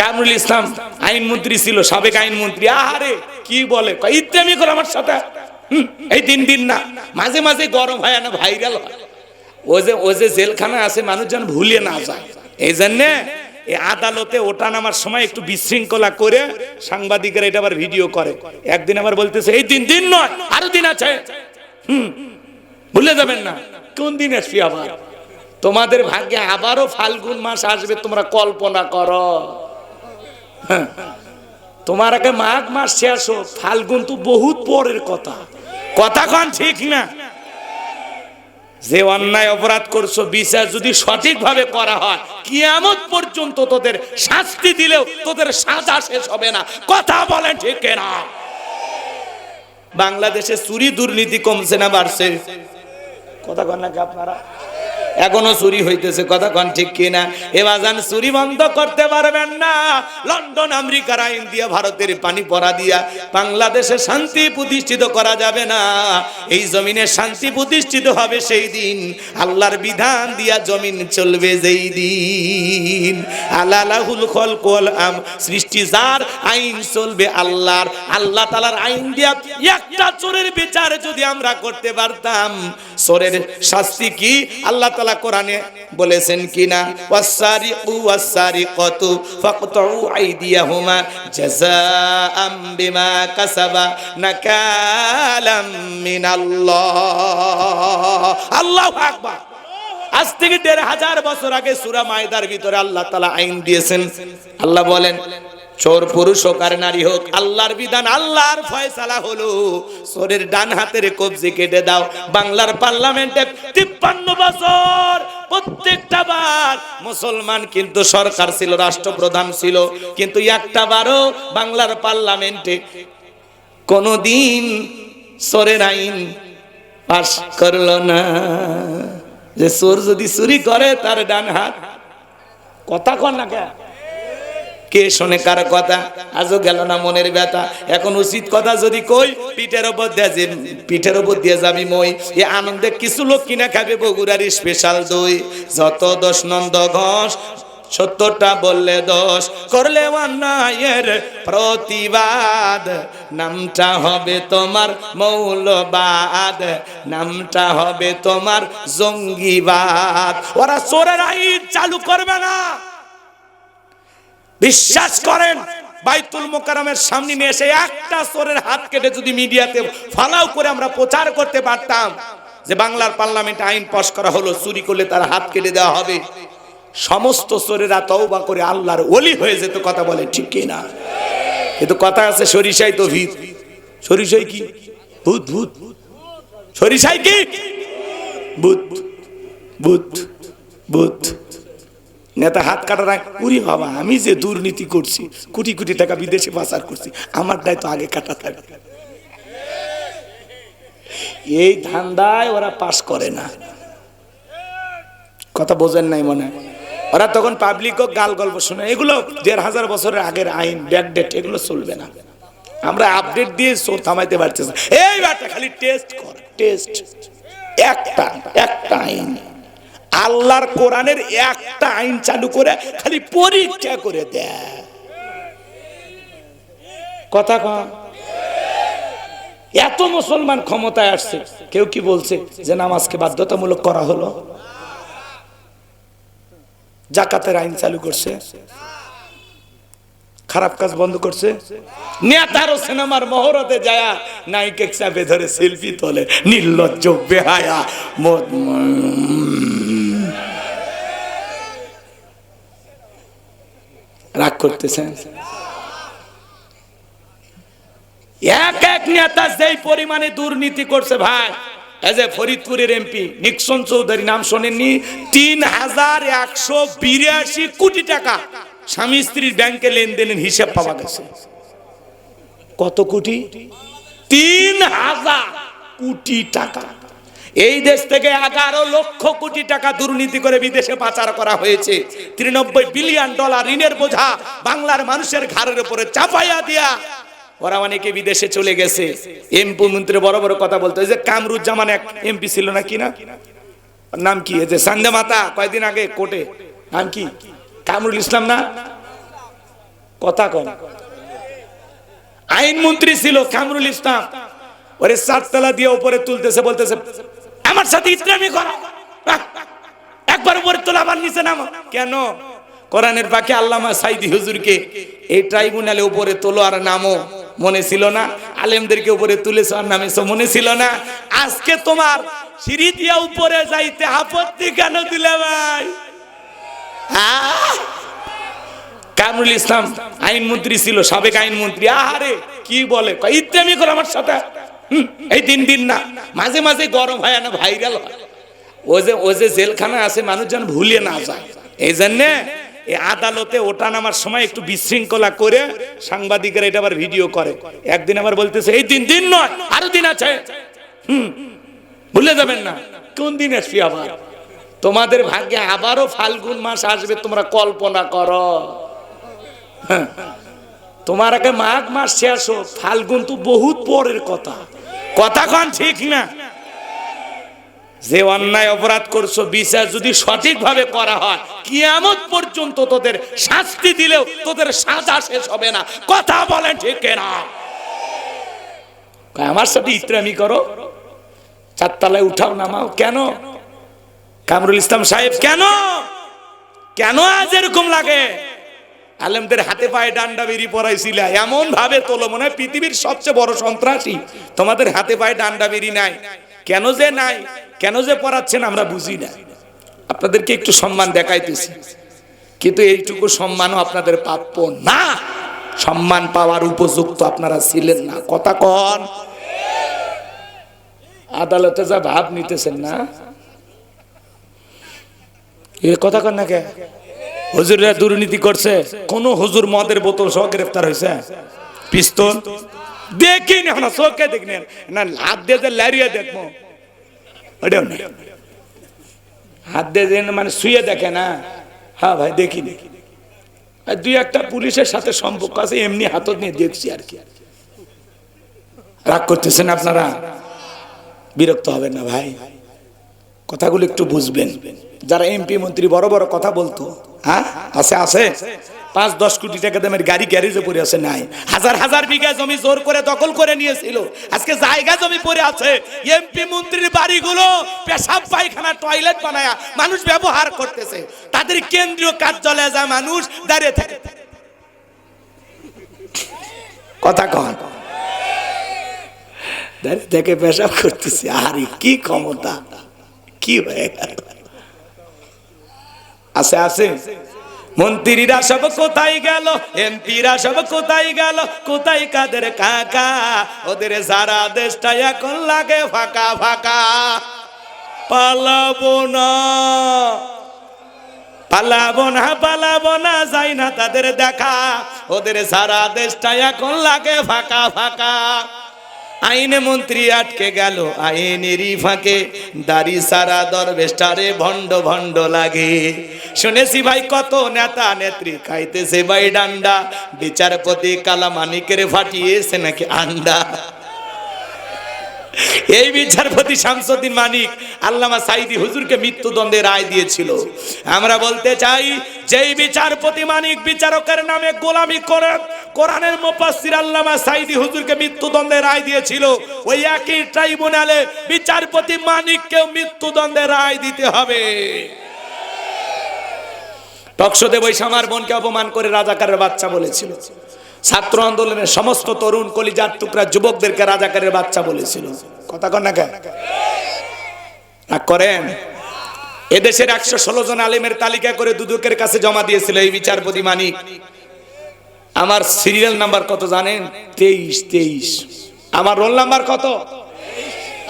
কামরুল ইসলাম আইনমন্ত্রী ছিল, সাবেক আইনমন্ত্রী। আহারে কি বলে, ইত্যামি করে আমার সাথে। এই 3 দিন না, মাঝে মাঝে গরম হয় না, ভাইরাল হয়। ও যে জেলখানা আছে, মানুষ যেন ভুলে না যায়। এই জন্যে এই আদালতে ওঠা নামার সময় একটু বিশৃঙ্খলা করে সাংবাদিকেরা এটা আবার ভিডিও করে। একদিন আবার বলতেছে এই 3 দিন নয়, আরো দিন আছে। ভুলে যাবেন না কোন দিন আসবি আবার। তোমাদের ভাগ্যে আবারও ফাল্গুন মাস আসবে, তোমরা কল্পনা করো। তোমার আগে মাঘ মাস শেষ হোক, ফাল্গুন তো বহুত পরের কথা। কথা কোন ঠিক না? যে অন্যায় অপরাধ করছো, বিচার যদি সঠিকভাবে করা হয়, কিয়ামত পর্যন্ত তোদের শাস্তি দিলেও তোদের সাজা শেষ হবে না। কথা বলেন ঠিক না? বাংলাদেশে চুরি দুর্নীতি কমছে না বাড়ছে? কথা কন নাকি আপনারা? এখনো চুরি হইতেছে, কথা কন ঠিক কিনা? এবার যান চুরি বন্ধ করতে পারবেন না। লন্ডন আমেরিকার আইন দিয়া, ভারতের পানি পড়া দিয়া বাংলাদেশে শান্তি প্রতিষ্ঠিত করা যাবে না। এই জমিনে শান্তি প্রতিষ্ঠিত হবে সেই দিন, আল্লাহর বিধান দিয়া জমিন চলবে যেই দিন। আলালাহুল খলক ওয়াল আম, সৃষ্টি যার, আইন চলবে আল্লাহর। আল্লাহ তাআলার আইন দিয়া একটা চোরের বিচার যদি আমরা করতে পারতাম, চোরের শাস্তি কি আল্লাহ তাআলা কোরআনে বলেছেন কিনা? ওয়াসারিকু ওয়াসারিকাতু ফাকতাউ আইদিয়াহুমা জাযাআম বিমা কাসাবা নাকালাম মিনাল্লাহ। আল্লাহু আকবার। আজ থেকে ১৫০০ বছর আগে সূরা মায়দার ভিতরে আল্লাহ তাআলা আইন দিয়েছেন। আল্লাহ বলেন, চোর পুরুষ হোক আর নারী হোক, আল্লাহর বিধান, আল্লাহর ফয়সালা হলো চোরের ডান হাতের কবজি কেটে দাও। বাংলার পার্লামেন্টে ৫৩ বছর প্রত্যেকটা বার মুসলমান কিন্তু সরকার ছিল, রাষ্ট্রপ্রধান ছিল, কিন্তু একটা বারও বাংলার পার্লামেন্টে কোনদিন চোরের আইন পাস করলো না, যে চোর যদি চুরি করে তার ডান হাত। কথা কন না কে? কে শোনে কার কথা? আজও গেল না মনের ব্যথা। এখন উচিত কথা যদি কই, পিঠের উপর দিয়ে যাবি মই। এ আনন্দে কিছু লোক কিনা খাবে বগুড়ার স্পেশাল দই। যত দোষ নন্দ ঘোষ, ৭০টা বললে দোষ, করলে অন্যায়ের প্রতিবাদ, নামটা হবে তোমার মৌলবাদ, নামটা হবে তোমার জঙ্গিবাদ। ওরা চোরের আইন চালু করবে না। বিশ্বাস করেন, বাইতুল মোকাররমের সামনে নিয়ে এসে একটা চোরের হাত কেটে যদি মিডিয়াতে ফালাও করে আমরা প্রচার করতে পারতাম যে বাংলার পার্লামেন্টে আইন পাস করা হলো, চুরি করলে তার হাত কেটে দেওয়া হবে, সমস্ত চোরেরা তওবা করে আল্লাহর ওলি হয়ে যেত। কথা বলে ঠিক কি না? কিন্তু কথা আছে, সরিষাই তো ভিত। সরিষাই কি? ভূত। ভূত সরিষাই কি? ভূত ভূত ভূত। নেতা হাত কাটার আগে, উরি বাবা, আমি যে দুর্নীতি করছি, কোটি কোটি টাকা বিদেশে পাচার করছি, আমার দায় তো আগে কাটা থাকে। এই ধান্দায় ওরা পাস করে না। কথা বোঝেন নাই মনে হয়? ওরা তখন পাবলিকও গাল গল্প শুনে। এগুলো ১৫০০ বছরের আগের আইন, ব্যাকডেট, এগুলো চলবে না। আমরা আপডেট দিয়ে চোর থামাইতে পারতেছি। এই ব্যাটা খালি টেস্ট কর, টেস্ট। একটা আইন, আল্লাহর কোরআনের একটা আইন চালু করে খালি পরীক্ষা করে দেয়। কথা কম। এত মুসলমান ক্ষমতায় আসছে, কেউ কি বলছে যে নামাজকে বাধ্যতামূলক করা হলো? জাকাতের আইন চালু করছে, খারাপ কাজ বন্ধ করছে। নেতারও সিনেমার মহরতে যায় নায়িকা চাপে ধরে সেলফি তোলে, নির্লজ্জ বেহায়া। রাগ করতেছেন? এক নেতা যেই পরিমাণে দুর্নীতি করছে ভাই, এই যে ফরিদপুরের এমপি নিক্সন চৌধুরী, নাম শোনেননি? ৩,১৮২ কোটি টাকা স্বামী স্ত্রীর ব্যাংকে লেনদেনের হিসাব পাওয়া গেছে। কত কোটি? ৩,০০০ কোটি টাকা। এই দেশ থেকে ১১ লক্ষ কোটি টাকা দুর্নীতি করে বিদেশে পাচার করা হয়েছে। $93 বিলিয়ন ঋণের বোঝা বাংলার মানুষের ঘাড়ের উপরে চাপাইয়া দিয়া ওরা অনেকে বিদেশে চলে গেছে। এমপি মন্ত্রী বড় বড় কথা বলতো। এই যে কামরুজ্জামান এক এমপি ছিল না, কি না নাম, কি এই যে সান্দে মাতা কয়েকদিন আগে কোর্টে, নাম কি? কামরুল ইসলাম না? কথা কন। আইনমন্ত্রী ছিল কামরুল ইসলাম, ওরে 7 তলা দিয়ে উপরে তুলতেছে, বলতেছে আমার সাথে ইসলামি করো, একবার উপরে তোলা আবার নিচে নামো। কেন? কোরআনের পাখি আল্লামা সাইদি হুজুরকে এই ট্রাইব্যুনালে উপরে তোলো আর নামো মনে ছিল না? আলেমদেরকে উপরে তুলেছো আর নামেছো মনে ছিল না? আজকে তোমার সিঁড়ি দিয়া উপরে যাইতে আপত্তি কেন দিলে ভাই? কামরুল ইসলাম আইনমন্ত্রী ছিল, সাবেক আইনমন্ত্রী। আহারে কি বলে, ইত্তেমি করে আমার সাথে। এই দিন না, মাঝে মাঝে গরম হয় না, ভাইরাল হয়। ও যে জেলখানা আছে মানুষ যেন ভুলে না যায়, এই জন্যে এই আদালতে ওঠা নামার সময় একটু বিশৃঙ্খলা করে সাংবাদিকেরা এটা আবার ভিডিও করে। একদিন আবার বলতেছে এই দিন নয়, আরো দিন আছে, ভুলে যাবেন না। কোন দিন আসবি আবার? তোমাদের ভাগ্যে আবারও ফাল্গুন মাস আসবে, তোমরা কল্পনা করো। তোমার আগে মাঘ মাস শেষ হোক, ফাল্গুন তো বহুত পরের কথা। কথা কন ঠিক না? যে অন্যায় অপরাধ করছো বিচার যদি সঠিকভাবে করা হয়, কিয়ামত পর্যন্ত তোদের শাস্তি দিলেও তোদের সাজা শেষ হবে না। কথা বলেন ঠিক না? আমার সাথে ইত্রামি করো, 4 তলায় উঠাও নামাও, কেন? কামরুল ইসলাম সাহেব কেন কেন আজ এরকম লাগে? আলেমদের হাতে পায়ে ডান্ডা বেরি পড়াইছিল, এমন ভাবে তোলো মনে হয় পৃথিবীর সবচেয়ে বড় সন্ত্রাসী। তোমাদের হাতে পায়ে ডান্ডা বেরি নাই, কেন যে নাই, কেন যে পড়াচ্ছেন আমরা বুঝি না। আপনাদেরকে একটু সম্মান দেখাইতেছি, কিন্তু এইটুকু সম্মানও আপনাদের প্রাপ্য না। সম্মান পাওয়ার উপযুক্ত আপনারা ছিলেন না। কথা কন। আদালতে যা ভাব নিতেছেন না, এ কথা কন না কে? হুজুররা দুর্নীতি করছে, কোন হুজুর মদের বোতল সহ গ্রেফতার হয়েছে? পিস্তল দেখিনি না, চোখে দেখিনি না, হাত দিয়ে যে লারিয়ে দেখবো ওটাও নেই। হাত দিয়ে মানে শুয়ে দেখে না? হ্যাঁ ভাই দেখিনি। আর 2-1টা পুলিশের সাথে সম্পর্ক আছে, এমনি হাতত নিয়ে দেখছি আর কি। রাগ করতেছেন আপনারা? বিরক্ত হবেন না ভাই, কথাগুলো একটু বুঝবেন। যারা এমপি মন্ত্রী বড় বড় কথা বলতো, হ্যাঁ আছে 5-10 কোটি টাকা দামের গাড়ি গ্যারেজে পড়ে আছে, নাই হাজার বিঘা জমি জোর করে দখল করে নিয়েছিল, আজকে জায়গা জমি পড়ে আছে। এমপি মন্ত্রীর বাড়িগুলো পেশাব পায়খানা টয়লেট বানায় মানুষ ব্যবহার করতেছে, তাদের কেন্দ্রীয় কার্যালয়ে যায় মানুষ দাঁড়িয়ে থাকে। কথা কন। দাঁড়িয়ে থেকে পেশাব করতেছে, আরে কি ক্ষমতা, কি হয়ে গেল? আছে মন্ত্রীরা সব কোথায় গেল, এমপিরা সব কোথায় গেল, কোথায় কাদের কাকা? ওদের সারা দেশটা এখন লাগে ফাঁকা ফাঁকা। পালাবো না যাই না তাদের দেখা, ওদের সারা দেশটা এখন লাগে ফাঁকা ফাঁকা। আইনে মন্ত্রী আটকে গেল আইনেরই ফাঁকে, দাড়ি সারা দরবেশটারে ভণ্ড ভণ্ড লাগে। শুনেছি ভাই কত নেতা নেত্রী খাইতেছে ভাই ডান্ডা, বিচারপতি কালামানিকের ফাটিয়েছে নাকি আন্ডা। এই বিচারপতি শামসুদ্দিন মানিক আল্লামা সাইদি হুজুরকে মৃত্যুদণ্ডের রায় দিয়েছিল। আমরা বলতে চাই, যেই বিচারপতি মানিক বিচারকের নামে গোলামি করে কোরআনের মুফাসসির আল্লামা সাইদি হুজুরকে মৃত্যুদণ্ডের রায় দিয়েছিল, ওই একই ট্রাইব্যুনালে বিচারপতি মানিককেও মৃত্যুদণ্ডের রায় দিতে হবে। টকশোতে বৈশা আমার বোনকে অপমান করে রাজাকারের বাচ্চা বলেছিল, ছাত্র আন্দোলনের সমস্ত তরুণ কলিজার টুকরা যুবকদেরকে রাজাকারের বাচ্চা বলেছিল। কথা কন না কেন? করেন। এদেশের 116 জন আলেমের তালিকা করে দুদকের কাছে জমা দিয়েছিল এই বিচারপতি মানিক। আমার সিরিয়াল নাম্বার কত জানেন? 23। আমার রোল নাম্বার কত?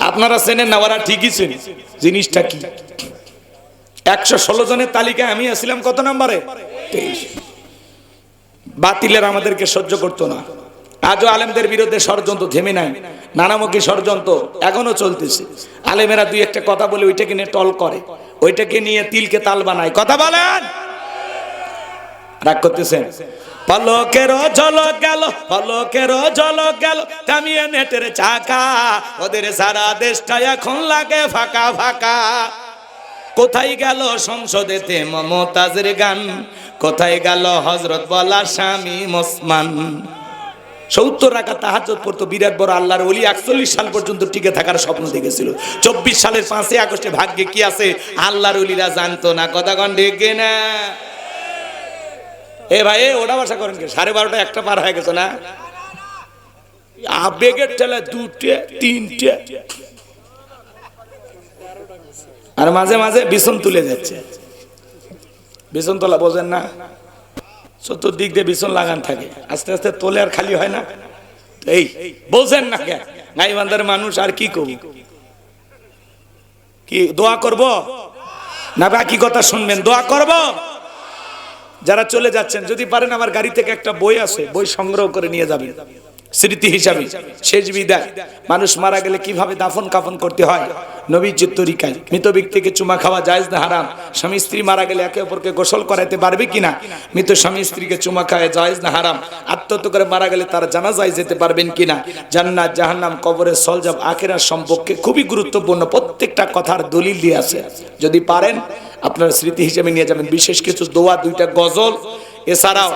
আপনারা চেনেন না, ওরা ঠিকই চেনে জিনিসটা কি। 116 জনের তালিকায় আমি আসছিলাম কত নম্বরে? 23। বাতিলের আমাদেরকে সহ্য করতো না। আজও আলেমদের বিরুদ্ধে ষড়যন্ত্র থেমে নাই, নানামুখী ষড়যন্ত্র এখনো চলতেছে। আলেমেরা 2-1টা কথা বলে ওইটাকে নিয়ে টল করে, ওইটাকে নিয়ে তিলকে তাল বানায়। কথা বলেন, রাগ করতেছেন? পলকেরও ঝলক গেল, পলকেরও ঝলক গেল, থামিয়ে নেটের চাকা, ওদের সারা দেশটা এখন লাগে ফাঁকা ফাঁকা। কোথায় গেল সংসদেতে মমতাজের গান, কোথায় গেল হযরত বলা স্বামী ওসমান। 70 রাকাত তাহাজ্জুদ পড়তো, বিরাট বড় আল্লাহর ওলি, 41 সাল পর্যন্ত টিকে থাকার স্বপ্ন দেখেছিল। 24 সালের 5 আগস্টে ভাগ্যে কি আছে আল্লাহর ওলিরা জানতো না। কথা কন ঠিক না? এ ভাই ওটা বাসা করেন কি? 12:30 একটা পার হয়ে গেছে না? আবেগের ঠেলা 2টে 3টে, আর মাঝে মাঝে বিছন তুলে যাচ্ছে। বিছন তোলা বোঝেন না? চতুর্দিক দিয়ে বিছন লাগান থাকে, আস্তে আস্তে তোলে আর খালি হয় না। এই বোঝেন না কে? গাইবান্ধার মানুষ আর কি কব? কি দোয়া করব না বাকি কথা শুনবেন? দোয়া করব। যারা চলে যাচ্ছেন যদি পারেন আমার গাড়ি থেকে একটা বই আছে, বই সংগ্রহ করে নিয়ে যাবেন স্মৃতি হিসাবে। শেষ বিদায়, মানুষ মারা গেলে কিভাবে দাফন কাফন করতে হয় নবীজির তরিকায়। মৃত ব্যক্তিকে চুমা খাওয়া জায়েজ না হারাম? স্বামী স্ত্রী মারা গেলে একে অপরকে গোসল করাতে পারবে কিনা? মৃত স্বামী স্ত্রীকে চুমা খাওয়া জায়েজ না হারাম? আত্মহত্যা করে মারা গেলে তারা জানাজায় যেতে পারবেন কিনা? জান্নাত জাহান্নাম কবরের সলজব আখিরাত সম্পর্কে খুবই গুরুত্বপূর্ণ প্রত্যেকটা কথার দলিল দিয়ে আছে। যদি পারেন আপনার স্মৃতি হিসেবে নিয়ে যাবেন। বিশেষ কিছু দোয়া, 2টা গজল, এছাড়াও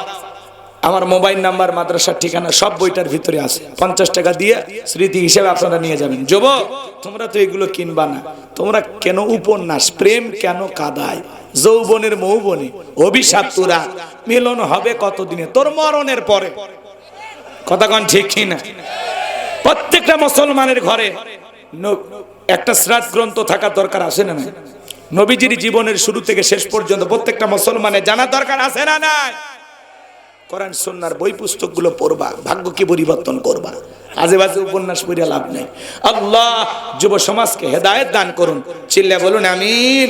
আমার মোবাইল নাম্বার, মাদ্রাসার ঠিকানা সব বইটার ভিতরে আছে। 50 টাকা দিয়ে স্মৃতি হিসেবে আপনারা নিয়ে যাবেন। যুবক তোমরা তো এগুলো কিনবা না, তোমরা কেন উপন্যাস? প্রেম কেন কাঁদায়? যৌবনের মৌবনে অভিশাপ তোরা, মিলন হবে কতদিনে? তোর মরণের পরে। কথা কন ঠিক কিনা? প্রত্যেকটা মুসলমানের ঘরে একটা সিরাত গ্রন্থ থাকা দরকার আছে না নাই? নবীজির জীবনের শুরু থেকে শেষ পর্যন্ত প্রত্যেকটা মুসলমানের জানা দরকার আছে না নাই? কোরআন সুন্নাহর বই পুস্তকগুলো পড়বা, ভাগ্য কি পরিবর্তন করবা। আজে বাজে উপন্যাস পড়ে লাভ নাই। আল্লাহ যুব সমাজকে হেদায়েত দান করুন। চিল্লা বলুন আমিন।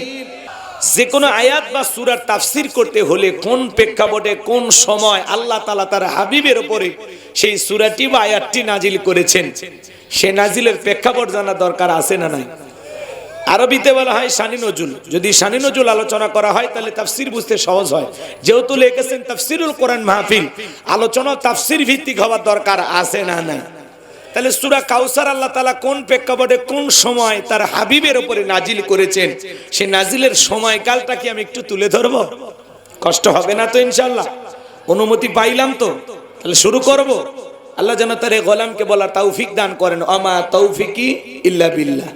যে কোনো আয়াত বা সূরার তাফসীর করতে হলে কোন প্রেক্ষাপটে কোন সময় আল্লাহ তাআলা তার হাবিবের উপরে সেই সূরাটি বা আয়াতটি নাজিল করেছেন, সে নাজিলের প্রেক্ষাপট জানা দরকার আছে না নাই? আরবিতে বলা হয় শানি নজুল। যদি শানি নজুল আলোচনা করা হয় তাহলে তাফসীর বুঝতে সহজ হয়। যেহেতু লিখেছেন তাফসীরুল কোরআন মাহফিল, আলোচনা তাফসীর ভিত্তিক হওয়ার দরকার আছে না নাই? তাহলে সূরা কাউসার আল্লাহ তাআলা কোন প্রেক্ষাপটে কোন সময় তার হাবিবের উপরে নাজিল করেছেন, সেই নাজিলের সময়কালটা কি আমি একটু তুলে ধরব? কষ্ট হবে না তো ইনশাআল্লাহ? অনুমতি পাইলাম তো? তাহলে শুরু করব। আল্লাহ যেন তার গোলামকে বলার তৌফিক দান করেন। আমা তৌফিকি ইল্লা বিল্লাহ।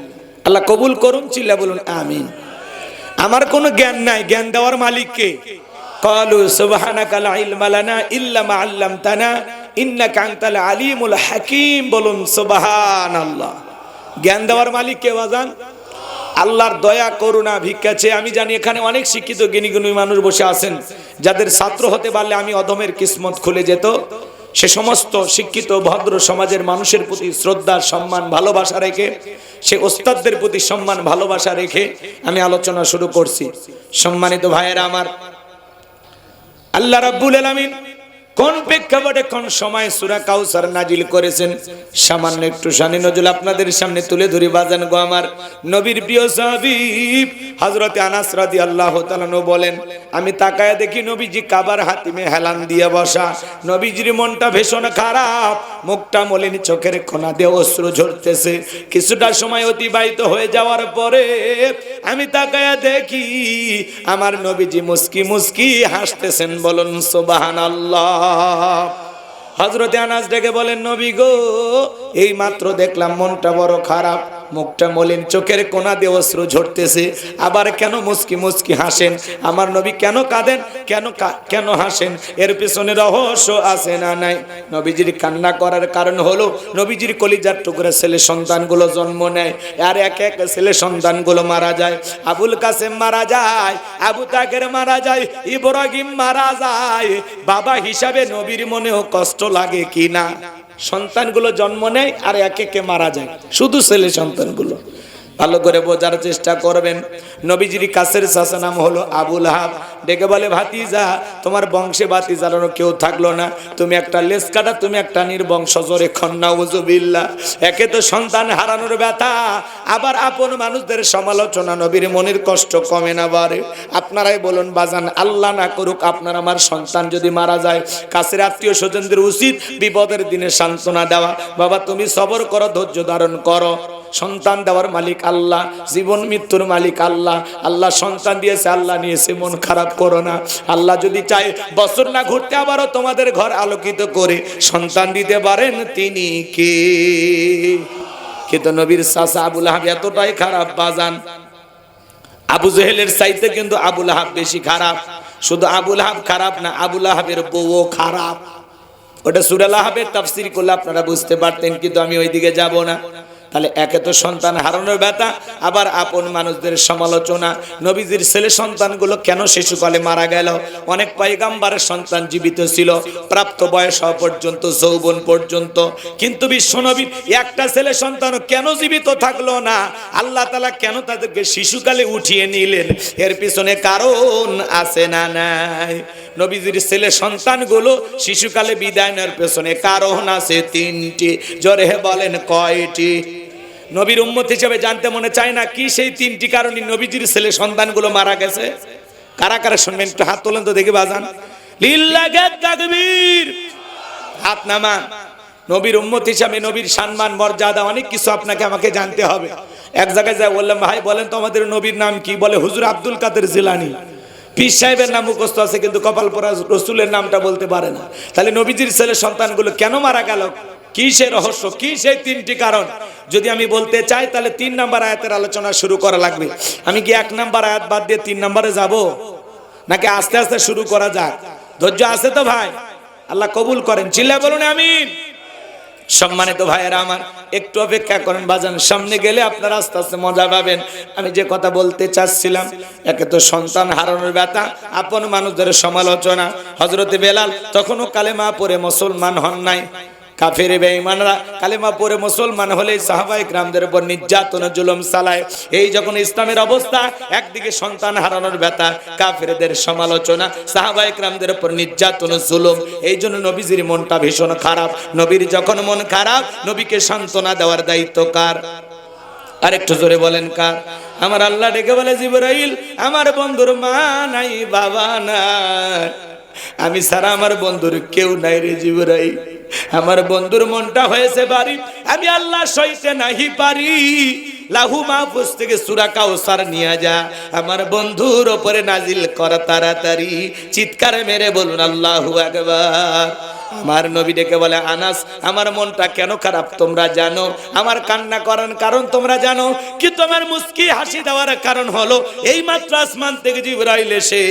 আল্লাহ কবুল করুন। চিল্লা বলুন আমিন। আমার কোনো জ্ঞান নাই, জ্ঞান দেওয়ার মালিক কে? ক্বালু সুবহানাকা লা ইলমা লানা ইল্লা মা আল্লামতানা ইন্নাকা আনতাল আলিমুল হাকীম। বলুন সুবহানাল্লাহ। জ্ঞান দেওয়ার মালিক কে বাজান? আল্লাহর দয়া করুণা ভিক্ষা চেয়ে। আমি জানি এখানে অনেক শিক্ষিত জ্ঞানী মানুষ বসে আছেন, যাদের ছাত্র হতে পারলে আমি অধমের কিসমত খুলে যেত। সে সমস্ত শিক্ষিত ভদ্র সমাজের মানুষের প্রতি শ্রদ্ধা, সম্মান, ভালোবাসা রেখে, সে ওস্তাদদের প্রতি সম্মান ভালোবাসা রেখে আমি আলোচনা শুরু করছি। সম্মানিত ভাইয়েরা আমার, আল্লাহ রাব্বুল আলামিন কোন প্রেক্ষাপটে কোন সময় সূরা কাউসার নাজিল করেছেন সামান্য একটু শানি নজুল আপনাদের সামনে তুলে ধরি। বাজান গো আমার, নবীর প্রিয় সাহাবী হযরত আনাস রাদিয়াল্লাহু তাআলা বলেন, আমি তাকায়া দেখি নবীজি কাবার হাতিমে হেলান দিয়ে বসা। নবীজির মনটা ভীষণ খারাপ, মুখটা মলিন, চোখের কোণা দিয়ে অশ্রু ঝরতেছে। কিছুটা সময় অতিবাহিত হয়ে যাওয়ার পরে আমি তাকায়া দেখি আমার নবীজি মুস্কি মুস্কি হাসতেছেন। বলুন সুবহানাল্লাহ। হযরত আনাস ডেকে বলেন, নবী গো, এই মাত্র দেখলাম মনটা বড় খারাপ, মুখটা মলিন, চোখের কোণা দিয়ে অশ্রু ঝরতেছে, আবার কেন মুস্কি মুস্কি হাসেন? আমার নবী কেন কাঁদেন, কেন হাসেন? এর পিছনে রহস্য আছে না নাই? নবীজির কান্না করার কারণ হলো নবীজির কলিজার টুকরা ছেলে সন্তানগুলো জন্ম নেয়, আর এক এক ছেলে সন্তানগুলো মারা যায়। আবুল কাসেম মারা যায়, আবু তাকের মারা যায়, ইব্রাহিম মারা যায়। বাবা হিসাবে নবীর মনেও কষ্ট লাগে কি না? সন্তানগুলো জন্ম নেয় আর একে একে মারা যায়, শুধু ছেলে সন্তানগুলো। ভালো করে বোঝার চেষ্টা করবেন। নবীজির কাছের চাচা নাম হলো আবু লাহাব। ডেকে বলে, ভাতিজা, তোমার বংশে ভাতিজারও কেউ থাকলো না, তুমি একটা লেজ কাটা, তুমি একটা নির্বংশ। জোরে নাউযুবিল্লাহ। একে তো সন্তান হারানোর ব্যথা, আবার আপন মানুষদের সমালোচনা, নবীর মনের কষ্ট কমে না বাড়ে? আপনারাই বলুন বাজান, আল্লাহ না করুক আপনার আমার সন্তান যদি মারা যায়, কাছের আত্মীয় স্বজনদের উচিত বিপদের দিনে সান্ত্বনা দেওয়া। বাবা তুমি সবর করো, ধৈর্য ধারণ করো। সন্তান দেওয়ার মালিক আল্লাহ, জীবন মৃত্যুর মালিক আল্লাহ। আল্লাহ সন্তান দিয়েছে, আল্লাহ নিয়েছে, মন খারাপ করো না। আল্লাহ যদি চায় বছর না ঘুরতে আবারও তোমাদের ঘর আলোকিত করে সন্তান দিতে পারেন, তিনি কে? কিন্তু নবীর চাচা আবু লাহাব এতটাই খারাপ বাজান, আবু জেহেলের চাইতে কিন্তু আবু লাহাব বেশি খারাপ। শুধু আবু লাহাব খারাপ না, আবু লাহাবের বউও খারাপ। ওটা সূরা লাহাবের তাফসীর করলে আপনারা বুঝতে পারতেন, কিন্তু আমি ওইদিকে যাব না। তাহলে একে তো সন্তান হারানোর ব্যথা, আবার আপন মানুষদের সমালোচনা। নবীজির ছেলে সন্তানগুলো কেন শিশুকালে মারা গেল? অনেক পয়গাম্বরের সন্তান জীবিত ছিল প্রাপ্ত বয়স হওয়া পর্যন্ত, যৌবন পর্যন্ত, কিন্তু বিশ্বনবীর একটা ছেলে সন্তান কেন জীবিত থাকলো না? আল্লাহ তাআলা কেন তাদেরকে শিশুকালে উঠিয়ে নিলেন? এর পিছনে কারণ আছে না নাই? নবীজির ছেলে সন্তানগুলো শিশুকালে বিদায় নেওয়ার পেছনে কারণ আছে তিনটি। জোরে বলেন কয়টি? নবীর উম্মত হিসেবে জানতে মনে চায় না কি সেই তিনটি কারণে নবীজির ছেলে সন্তানগুলো মারা গেছে? কারা কারা শুনবেন একটু হাত তোলেন তো দেখি বাজান। লিল্লাহি তাকবীর, হাত নামান। নবীর উম্মত হিসেবে নবীর সম্মান মর্যাদা অনেক কিছু আপনাকে আমাকে জানতে হবে। এক জায়গায় যায় বললাম, ভাই বলেন তো আমাদের নবীর নাম কি? বলে হুজুর আব্দুল কাদের জিলানী। পীর সাহেবের নাম মুখস্থ আছে কিন্তু কপাল পোড়া রসুলের নামটা বলতে পারে না। তাহলে নবীজির ছেলে সন্তানগুলো কেন মারা গেল? কি সে রহস্য, কি সেই তিনটি কারণ? যদি আমি বলতে চাই তাহলে 3 নম্বর আয়াতের আলোচনা শুরু করা লাগবে। আমি কি 1 নম্বর আয়াত বাদ দিয়ে 3 নম্বরে যাব, নাকি আস্তে আস্তে শুরু করা যাক? ধৈর্য আছে তো ভাই? আল্লাহ কবুল করেন, চিল্লায় বলুন আমিন। সম্মানিত ভাইয়েরা আমার, একটু অপেক্ষা করেন বাজান, সামনে গেলে আপনারা আস্তে আস্তে মজা পাবেন। আমি যে কথা বলতে চাচ্ছিলাম, একে তো সন্তান হারানোর ব্যথা, আপন মানুষদের সমালোচনা। হযরতে বেলাল তখনও কালেমা পড়ে মুসলমান হন নাই। কাফের বেঈমানরা কালেমা পড়ে মুসলমান হলে সাহাবায়ে কিরামদের উপর নির্যাতন জুলুম চালায়। এই যখন ইসলামের অবস্থা, একদিকে সন্তান হারানোর ব্যথা, কাফেরদের সমালোচনা, সাহাবায়ে কিরামদের উপর নির্যাতন জুলুম, এই জন্য নবীজির মনটা ভীষণ খারাপ। নবীর যখন মন খারাপ, নবীকে সান্ত্বনা দেওয়ার দায়িত্ব কার? আর একটু জোরে বলেন কার? আমার আল্লাহ ডেকে বলে, জিবরাইল আমার বন্ধুর মা নাই, বাবা নাই, আমি ছাড়া আমার বন্ধুর কেউ নাই রে জিবরাইল। আমার বন্ধুর মনটা হয়েছে বাড়ি, আমি আল্লাহ সইতে নাহি পারি। লাহু মাহফুজ থেকে সূরা কাউসার নিয়ে যা, আমার বন্ধুর উপরে নাজিল কর তাড়াতাড়ি। চিৎকার মেরে বলুন আল্লাহু আকবার। আমার নবী ডেকে বলে, আনাস আমার মনটা কেন খারাপ তোমরা জানো? আমার কান্না করার কারণ তোমরা জানো? কি তোমার মুস্কি হাসি দেওয়ার কারণ হলো এই মাত্র আসমান থেকে জিবরাইল এসে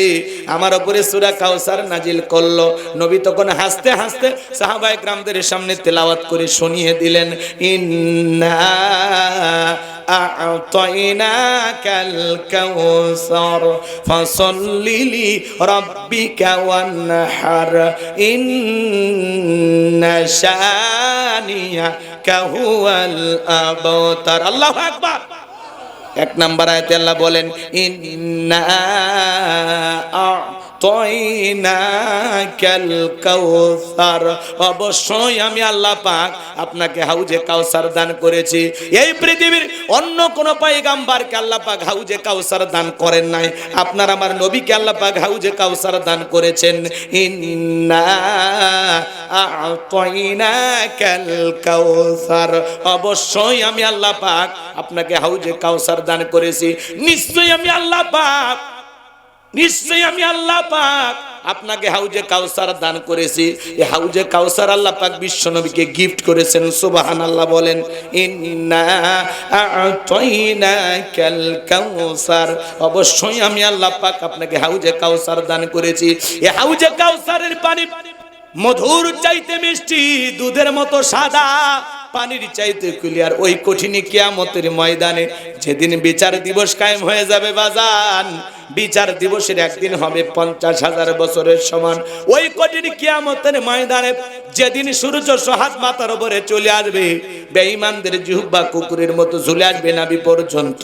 আমার উপরে সূরা কাউসার নাজিল করলো। নবী তখন হাসতে হাসতে সাহাবায়ে কিরামদের সামনে তেলাওয়াত করে শুনিয়ে দিলেন, ইন্না আ'তাইনাকাল কাউসার ফাসাল্লি লিরাব্বিকা ওয়ানহার ইন্না শানিয়াকা হুয়াল আবতার। আল্লাহু আকবার। 1 নম্বর আয়াতে আল্লাহ বলেন, ইন্না আ'তাইনাকাল কাউসার, অবশ্যই আমি আল্লাহ পাক আপনাকে হাউজে কাউসার দান করেছি। এই পৃথিবীর অন্য কোন পয়গাম্বরকে আল্লাহ পাক হাউজে কাউসার দান করেন নাই, আপনার আমার নবীকে আল্লাহ পাক হাউজে কাউসার দান করেছেন। ইন্না আ'তাইনাকাল কাউসার, অবশ্যই আমি আল্লাহ পাক আপনাকে হাউজে কাউসার দান করেছি। নিশ্চয়ই আমি আল্লাহ পাক, নিশ্চয়ই আমি আল্লাহ পাক আপনাকে হাউজে কাউসার দান করেছি। এই হাউজে কাউসার আল্লাহ পাক বিশ্ব নবীকে গিফট করেছেন। সুবহানাল্লাহ বলেন। ইন্না আ'তাইনাকাল কাউসার, অবশ্যই আমি আল্লাহ পাক আপনাকে হাউজে কাউসার দান করেছি। এই হাউজে কাউসারের পানি মধুর চাইতে মিষ্টি, দুধের মতো সাদা, পানির চাইতে ক্লিয়ার। ওই কঠিন কিয়ামতের ময়দানে যেদিন বিচার দিবস কায়েম হয়ে যাবে বাজান, বিচার দিবসের একদিন হবে 50,000 বছরের সমান। ওই কঠিন কিয়ামতের ময়দানে যেদিন সূর্য হাত মাথার উপরে চলে আসবে, বেঈমানদের জিহ্বা কুকুরের মতো ঝুলে আসবে নাভি পর্যন্ত।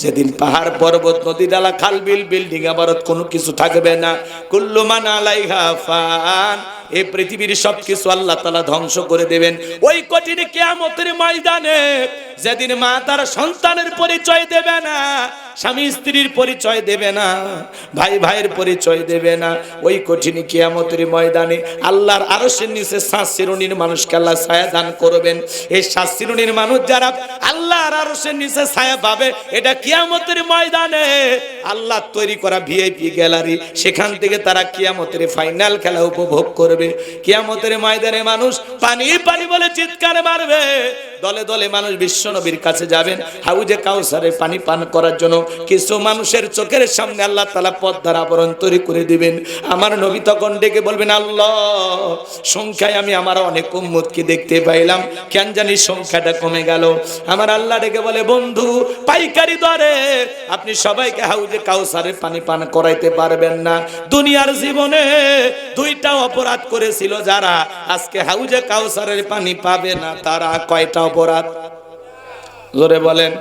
যেদিন পাহাড় পর্বত নদী নালা খাল বিল বিল্ডিং ইমারত কোনো কিছু থাকবে না। কুল্লু মান আলাইহা ফান, এই পৃথিবীর সবকিছু আল্লাহ তাআলা ধ্বংস করে দেবেন। ওই কঠিন কিয়ামতের ময়দানে যেদিন মা তার সন্তানের পরিচয় দেবে না, স্বামী স্ত্রীর পরিচয় দেবে না, ভাই ভাইয়ের পরিচয় দেবে না। ওই কঠিন কিয়ামতের ময়দানে আল্লাহর আরশের নিচে 7 শ্রেণীর মানুষকে আল্লাহ ছায়া দান করবেন। এই 7 শ্রেণীর মানুষ যারা আল্লাহর আরশের নিচে ছায়া পাবে, এটা কিয়ামতের ময়দানে আল্লাহ তৈরি করা ভিআইপি গ্যালারি, সেখান থেকে তারা কিয়ামতের ফাইনাল খেলা উপভোগ করবে। কিয়ামতের ময়দানে মানুষ পানি পানি বলে চিৎকার মারবে। দলে দলে মানুষ বিশ্ব নবীর কাছে যাবেন হাউজে কাউসারে পানি পান করার জন্য। কিছু মানুষের চোখের সামনে আল্লাহ তাআলা পর্দার আবরণ তৈরি করে দিবেন। আমার নবী তখন ডেকে বলবেন, আল্লাহ, সংখ্যায় আমি আমার অনেক উম্মতকে দেখতে পাইলাম, কেন জানি সংখ্যাটা কমে গেল। আমার আল্লাহ ডেকে বলে, বন্ধু, পাইকারি দরে আপনি সবাইকে হাউজে কাউসারে পানি পান করাইতে পারবেন না। দুনিয়ার জীবনে 2টা অপরাধ করেছিল যারা, আজকে হাউজে কাউসারের পানি পাবে না তারা। কয়টা অপরাধ? জোরে বলেন।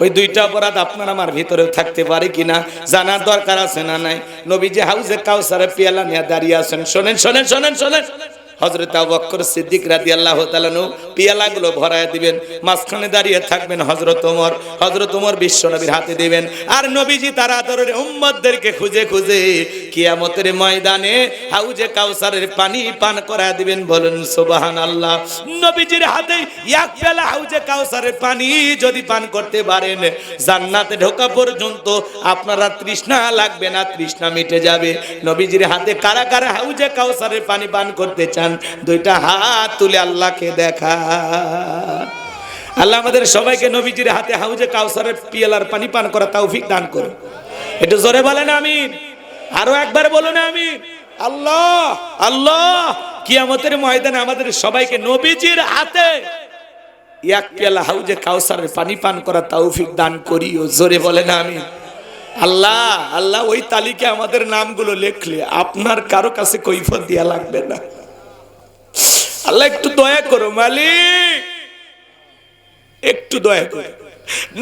ওই 2টা অপরাধ আপনার আমার ভিতরে থাকতে পারে কিনা জানার দরকার আছে না নাই? নবীজি হাউজে কাউসারে পেয়ালা নিয়ে দাঁড়িয়ে আছেন। শোনেন শোনেন শোনেন শোনেন। হযরত আবু বকর সিদ্দিক রাদিয়াল্লাহু তাআলা পিয়ালাগুলো ভরায় দিবেন, মাঝখানে দাঁড়িয়ে থাকবেন হযরত ওমর। হযরত ওমর বিশ্ব নবীর হাতে দিবেন, আর নবীজি তার আদরের উম্মতদেরকে খুঁজে খুঁজে কিয়ামতের ময়দানে হাউজে কাউসারের পানি পান করায় দিবেন। বলুন সুবহানাল্লাহ। নবীজির হাতে এক পেয়ালা হাউজে কাউসারের পানি যদি পান করতে পারেন, জান্নাতে ঢোকা পর্যন্ত আপনারা তৃষ্ণা লাগবে না, তৃষ্ণা মিটে যাবে। নবীজির হাতে কারা কারা হাউজে কাউসারের পানি পান করতে চান? 2টা হাত তুলে আল্লাহকে দেখা। আল্লাহ আমাদের সবাইকে নবীজির হাতে হাউজে কাউসারের পিয়ালার পানি পান করা তৌফিক দান করুন। একটু জোরে বলেন আমিন। আরো একবার বলুন আমিন। আল্লাহ আল্লাহ, কিয়ামতের ময়দানে আমাদের সবাইকে নবীজির হাতে এক পেয়ালা হাউজে কাউসারের পানি পান করা তৌফিক দান করিও। জোরে বলেন আমিন। আল্লাহ আল্লাহ, ওই তালিকায় আমাদের নামগুলো লিখলে আপনার কারো কাছে কৈফিয়ত দেয়া লাগবে না। আল্লাহ একটু দয়া করো মালিক, একটু দয়া করো।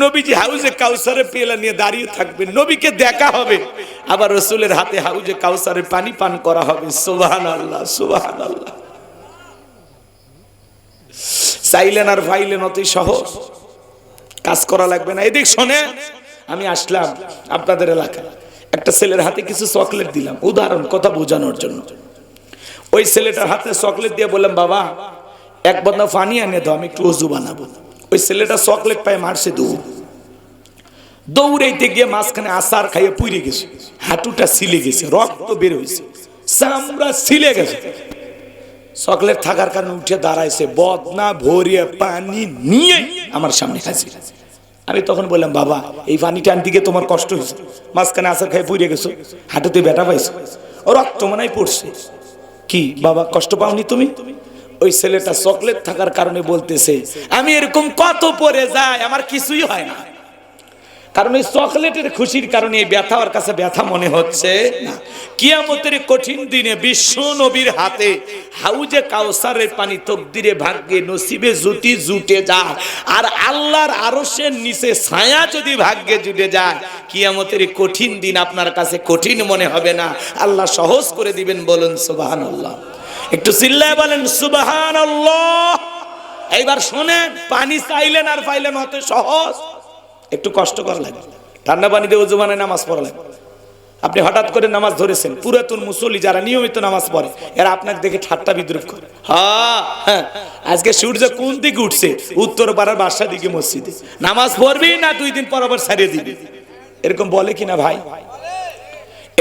নবীজি হাউজে কাউসারে পেয়ালা নিয়ে দাঁড়িয়ে থাকবেন, নবীকে দেখা হবে, আবার রাসূলের হাতে হাউজে কাউসারে পানি পান করা হবে। সুবহানাল্লাহ সুবহানাল্লাহ। চাইলেন আর ফাইলেন অতি সহজ, কাজ করা লাগবে না। এদিক শোনেন, আমি আসলাম আপনাদের এলাকায়, একটা ছেলের হাতে কিছু চকলেট দিলাম, উদাহরণ কথা বোঝানোর জন্য। ওই ছেলেটার হাতে চকলেট দিয়ে বললাম, বাবা এক বদনা পানি এনে দাও, আমি একটু ওযু বানাবো। ওই ছেলেটা চকলেট পায় মারছে দৌড়, দৌড়াইতে গিয়ে মাঝখানে আচার খাইয়ে পুড়ে গেছে, হাঁটুটা ছিলে গেছে, রক্ত বের হয়েছে, চামড়া ছিলে গেছে। চকলেট থাকার কারণে উঠে দাঁড়াইছে, বদনা ভরিয়ে পানি নিয়ে আমার সামনে খাইছে। আমি তখন বললাম, বাবা এই পানিটা আনতে গিয়ে তোমার কষ্ট হয়েছে, মাঝখানে আচার খাইয়ে পুড়ে গেছো, হাঁটুতে ব্যথা পাইছো, রক্ত মনে হয় পড়ছে। কি বাবা, কষ্ট পাওনি তুমি? ওই ছেলেটা চকলেট থাকার কারণে বলতেছে, আমি এরকম কত পরে যাই, আমার কিছুই হয় না। কারণ এই চকলেটের খুশির কারণে এই ব্যথা ওর কাছে ব্যথা মনে হচ্ছে না। কিয়ামতের কঠিন দিনে বিশ্ব নবীর হাতে হাউজে কাউসারের পানি তকদিরে ভাগ্যে নসিবে জুটি জুটে যায়, আর আল্লাহর আরশের নিচে ছায়া যদি ভাগ্যে জুটে যায়, কিয়ামতের কঠিন দিন আপনার কাছে কঠিন মনে হবে না, আল্লাহ সহজ করে দিবেন। বলুন সুবহানাল্লাহ। একটু চিল্লায় বলেন সুবহানাল্লাহ। এইবার শোনেন, পানি চাইলেন আর পাইলেন অত সহজ, একটু কষ্ট করা লাগে। ঠান্ডা পানি দিয়ে ওযু বানায় নামাজ পড়া লাগে। আপনি হঠাৎ করে নামাজ ধরেছেন, পুরাতন মুসল্লি যারা নিয়মিত নামাজ পড়ে এরা আপনাকে দেখে ঠাট্টা বিদ্রুপ করে। হ্যাঁ, আজকে সূর্য কোন দিকে উঠছে? উত্তর পাড়ার বাসা দিকে মসজিদে। নামাজ পড়বি না 2 দিন পর আবার ছাড়িয়ে দিবি, এরকম বলে কিনা ভাই?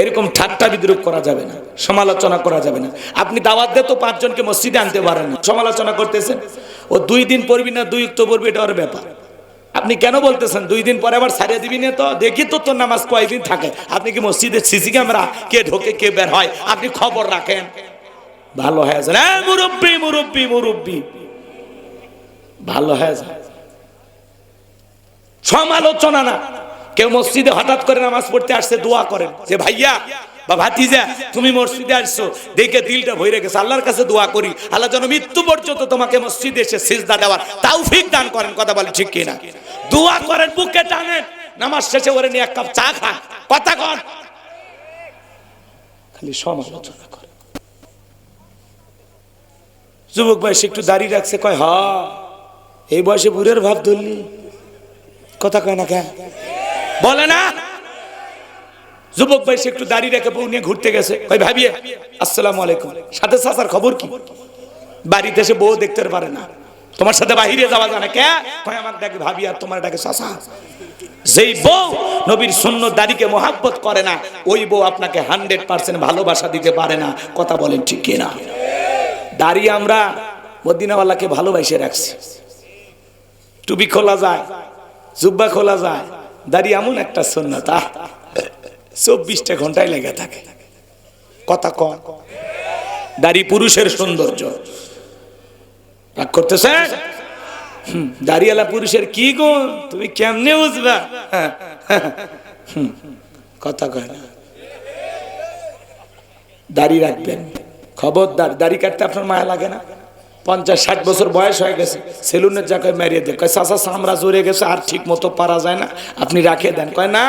এরকম ঠাট্টা বিদ্রুপ করা যাবে না, সমালোচনা করা যাবে না। আপনি দাওয়াত দিয়ে তো 5 জনকে মসজিদে আনতে পারেন না, সমালোচনা করতেছেন। ও 2 দিন পড়বি না 2 উক্ত পড়বি, এটা ওর ব্যাপার। আপনি কেন বলতেছেন 2 দিন পরে আবার ছাড়িয়ে দিবি না? তো দেখি তো তোর নামাজ কয়দিন থাকে। আপনি কি মসজিদের সিসি ক্যামেরা কে ঢোকে কে বের হয় আপনি খবর রাখেন? ভালো হয়ে যায় মুরব্বি মুরব্বি মুরব্বি, ভালো হয়ে যায়। সমালোচনা না। কেউ মসজিদে হঠাৎ করে নামাজ পড়তে আসছে, দোয়া করেন যে ভাইয়া বা ভাতিজা তুমি মসজিদে আসছো দেখে দিলটা ভরে গেছে, আল্লাহর কাছে দোয়া করি আল্লাহ যেন মৃত্যু পর্যন্ত তোমাকে মসজিদে এসে সিজদা দেওয়ার তৌফিক দান করেন। কথা বলে ঠিক কিনা? দোয়া করেন, বুকে টানেন, নামাজ শেষে ওরে নিয়ে 1 কাপ চা খান, কথা কন। খালি সমালোচনা করে। যুবক বয়সে একটু দাঁড়িয়ে রাখছে, কয় এই বয়সে বুড়ের ভাব ধরলি, কথা কয় না কেন? বলে না? যুবক ভাই সে একটু দাঁড়িয়ে রেখে বউ নিয়ে ঘুরতে গেছে, কই ভাবি আসসালামু আলাইকুম, সাথে চাচার খবর কি? বাড়িতে এসে বউ দেখতে পারে না, তোমার সাথে বাহিরে যাওয়া যায় না কে? কই আমার ডাকে ভাবি আর তোমার ডাকে চাচা। যেই বউ নবীর সুন্নত দাড়িকে মহাব্বত করে না, ওই বউ আপনাকে 100% ভালোবাসা দিতে পারে না। কথা বলেন ঠিক কিনা? দাড়ি আমরা মদিনাওয়ালাকে ভালোবাসে রাখছি, টুপি খোলা যায়, জুব্বা খোলা যায়, দাড়ি এমন একটা সুন্নত 24টা ঘন্টায় লেগে থাকে। কথা কন, দাড়ি পুরুষের সৌন্দর্য। রাগ করতেছেন? দাড়িওয়ালা পুরুষের কি গুণ তুমি কেমনে বুঝবা? কথা কয় না। দাড়ি রাখবেন, খবরদার। দাড়ি কাটতে আপনার মায়া লাগে না? 50-60 বছর বয়স হয়ে গেছে, সেলুনের জায়গায় মারিয়ে দেয়, কয় চাচা চামড়া জড়ে গেছে আর ঠিক মতো পারা যায় না, আপনি রাখে দেন। কয় না,